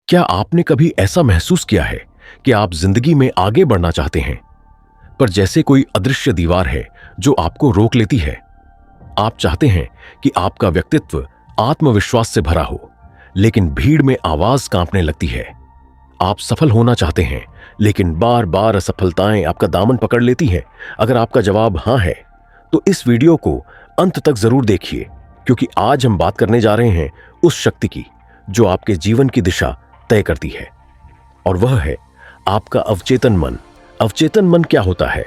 क्या आपने कभी ऐसा महसूस किया है कि आप जिंदगी में आगे बढ़ना चाहते हैं, पर जैसे कोई अदृश्य दीवार है जो आपको रोक लेती है? आप चाहते हैं कि आपका व्यक्तित्व आत्मविश्वास से भरा हो, लेकिन भीड़ में आवाज कांपने लगती है। आप सफल होना चाहते हैं, लेकिन बार बार असफलताएं आपका दामन पकड़ लेती हैं। अगर आपका जवाब हां है, तो इस वीडियो को अंत तक जरूर देखिए, क्योंकि आज हम बात करने जा रहे हैं उस शक्ति की जो आपके जीवन की दिशा तय करती है, और वह है आपका अवचेतन मन। अवचेतन मन क्या होता है?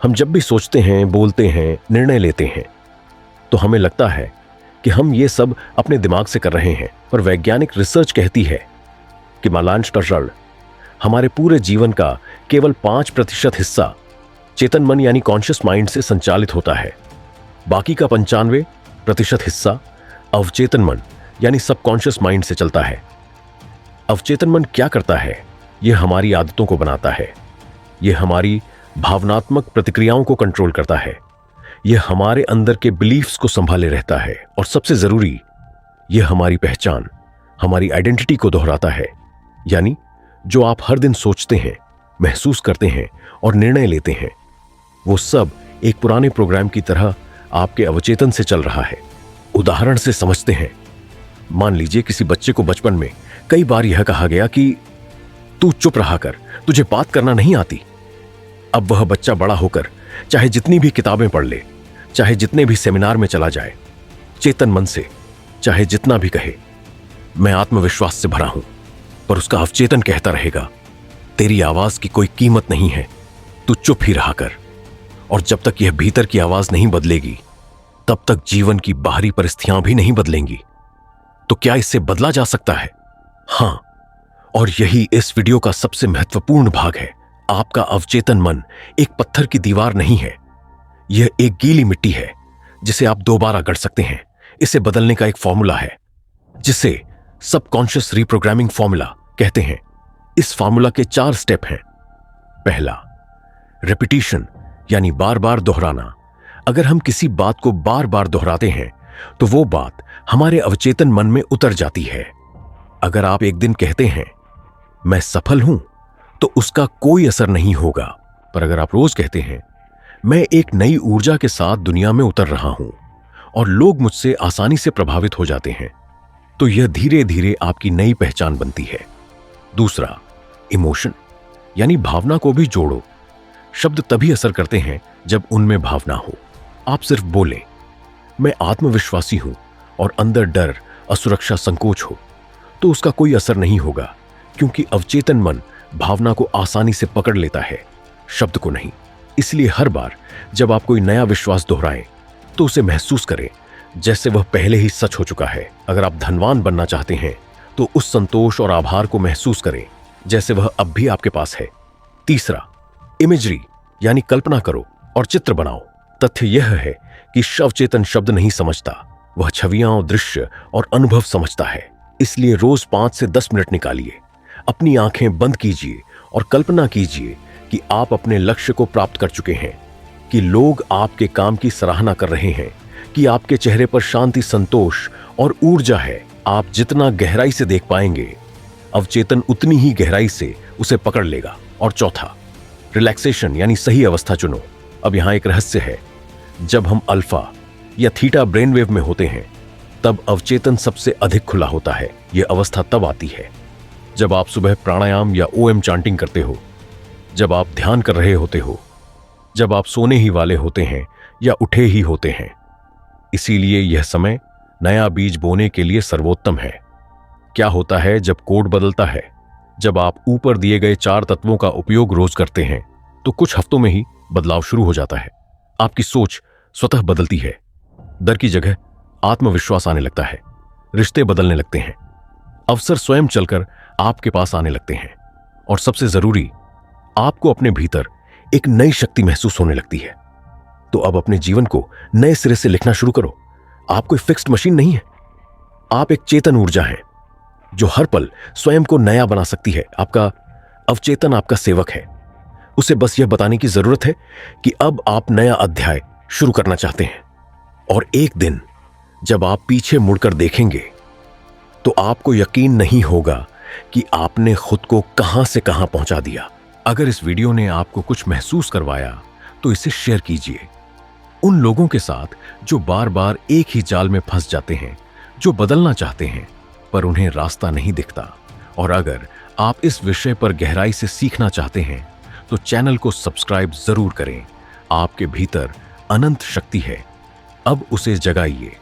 हम जब भी सोचते हैं, बोलते हैं, निर्णय लेते हैं, तो हमें लगता है कि हम ये सब अपने दिमाग से कर रहे हैं, पर वैज्ञानिक रिसर्च कहती है कि मालांशकरण हमारे पूरे जीवन का केवल 5% हिस्सा चेतन मन यानी कॉन्शियस माइंड से संचालित होता है। बाकी का 95% हिस्सा अवचेतन मन यानी सबकॉन्शियस माइंड से चलता है। अवचेतन मन क्या करता है? यह हमारी आदतों को बनाता है, यह हमारी भावनात्मक प्रतिक्रियाओं को कंट्रोल करता है, यह हमारे अंदर के बिलीफ्स को संभाले रहता है, और सबसे जरूरी, यह हमारी पहचान, हमारी आइडेंटिटी को दोहराता है। यानी जो आप हर दिन सोचते हैं, महसूस करते हैं और निर्णय लेते हैं, वो सब एक पुराने प्रोग्राम की तरह आपके अवचेतन से चल रहा है। उदाहरण से समझते हैं। मान लीजिए किसी बच्चे को बचपन में कई बार यह कहा गया कि तू चुप रहा कर, तुझे बात करना नहीं आती। अब वह बच्चा बड़ा होकर चाहे जितनी भी किताबें पढ़ ले, चाहे जितने भी सेमिनार में चला जाए, चेतन मन से चाहे जितना भी कहे मैं आत्मविश्वास से भरा हूं, पर उसका अवचेतन कहता रहेगा तेरी आवाज की कोई कीमत नहीं है, तू चुप ही रहा कर। और जब तक यह भीतर की आवाज नहीं बदलेगी, तब तक जीवन की बाहरी परिस्थितियां भी नहीं बदलेंगी। तो क्या इससे बदला जा सकता है? हां, और यही इस वीडियो का सबसे महत्वपूर्ण भाग है। आपका अवचेतन मन एक पत्थर की दीवार नहीं है, यह एक गीली मिट्टी है जिसे आप दोबारा गढ़ सकते हैं। इसे बदलने का एक फॉर्मूला है जिसे सबकॉन्शियस रीप्रोग्रामिंग फॉर्मूला कहते हैं। इस फॉर्मूला के 4 स्टेप हैं। पहला, रेपिटेशन यानी बार बार दोहराना। अगर हम किसी बात को बार बार दोहराते हैं तो वो बात हमारे अवचेतन मन में उतर जाती है। अगर आप एक दिन कहते हैं मैं सफल हूं, तो उसका कोई असर नहीं होगा, पर अगर आप रोज कहते हैं मैं एक नई ऊर्जा के साथ दुनिया में उतर रहा हूं और लोग मुझसे आसानी से प्रभावित हो जाते हैं, तो यह धीरे धीरे आपकी नई पहचान बनती है। दूसरा, इमोशन यानी भावना को भी जोड़ो। शब्द तभी असर करते हैं जब उनमें भावना हो। आप सिर्फ बोलें मैं आत्मविश्वासी हूं और अंदर डर, असुरक्षा, संकोच हो, तो उसका कोई असर नहीं होगा, क्योंकि अवचेतन मन भावना को आसानी से पकड़ लेता है, शब्द को नहीं। इसलिए हर बार जब आप कोई नया विश्वास दोहराएं, तो उसे महसूस करें जैसे वह पहले ही सच हो चुका है। अगर आप धनवान बनना चाहते हैं, तो उस संतोष और आभार को महसूस करें जैसे वह अब भी आपके पास है। तीसरा, इमेजरी यानी कल्पना करो और चित्र बनाओ। तथ्य यह है कि अवचेतन शब्द नहीं समझता, वह छवियां, दृश्य और अनुभव समझता है। इसलिए रोज 5 से 10 मिनट निकालिए, अपनी आंखें बंद कीजिए और कल्पना कीजिए कि आप अपने लक्ष्य को प्राप्त कर चुके हैं, कि लोग आपके काम की सराहना कर रहे हैं, कि आपके चेहरे पर शांति, संतोष और ऊर्जा है। आप जितना गहराई से देख पाएंगे, अवचेतन उतनी ही गहराई से उसे पकड़ लेगा। और चौथा, रिलैक्सेशन यानी सही अवस्था चुनो। अब यहां एक रहस्य है, जब हम अल्फा या थीटा ब्रेनवेव में होते हैं, तब अवचेतन सबसे अधिक खुला होता है। यह अवस्था तब आती है जब आप सुबह प्राणायाम या ओएम चांटिंग करते हो, जब आप ध्यान कर रहे होते हो, जब आप सोने ही वाले होते हैं या उठे ही होते हैं। इसीलिए यह समय नया बीज बोने के लिए सर्वोत्तम है। क्या होता है जब कोड बदलता है? जब आप ऊपर दिए गए 4 तत्वों का उपयोग रोज करते हैं, तो कुछ हफ्तों में ही बदलाव शुरू हो जाता है। आपकी सोच स्वतः बदलती है, डर की जगह आत्मविश्वास आने लगता है, रिश्ते बदलने लगते हैं, अवसर स्वयं चलकर आपके पास आने लगते हैं, और सबसे जरूरी, आपको अपने भीतर एक नई शक्ति महसूस होने लगती है। तो अब अपने जीवन को नए सिरे से लिखना शुरू करो। आप कोई फिक्स्ड मशीन नहीं है, आप एक चेतन ऊर्जा हैं जो हर पल स्वयं को नया बना सकती है। आपका अवचेतन आपका सेवक है, उसे बस यह बताने की जरूरत है कि अब आप नया अध्याय शुरू करना चाहते हैं। और एक दिन जब आप पीछे मुड़कर देखेंगे, तो आपको यकीन नहीं होगा कि आपने खुद को कहां से कहां पहुंचा दिया। अगर इस वीडियो ने आपको कुछ महसूस करवाया तो इसे शेयर कीजिए उन लोगों के साथ जो बार बार एक ही जाल में फंस जाते हैं, जो बदलना चाहते हैं पर उन्हें रास्ता नहीं दिखता। और अगर आप इस विषय पर गहराई से सीखना चाहते हैं तो चैनल को सब्सक्राइब जरूर करें। आपके भीतर अनंत शक्ति है, अब उसे जगाइए।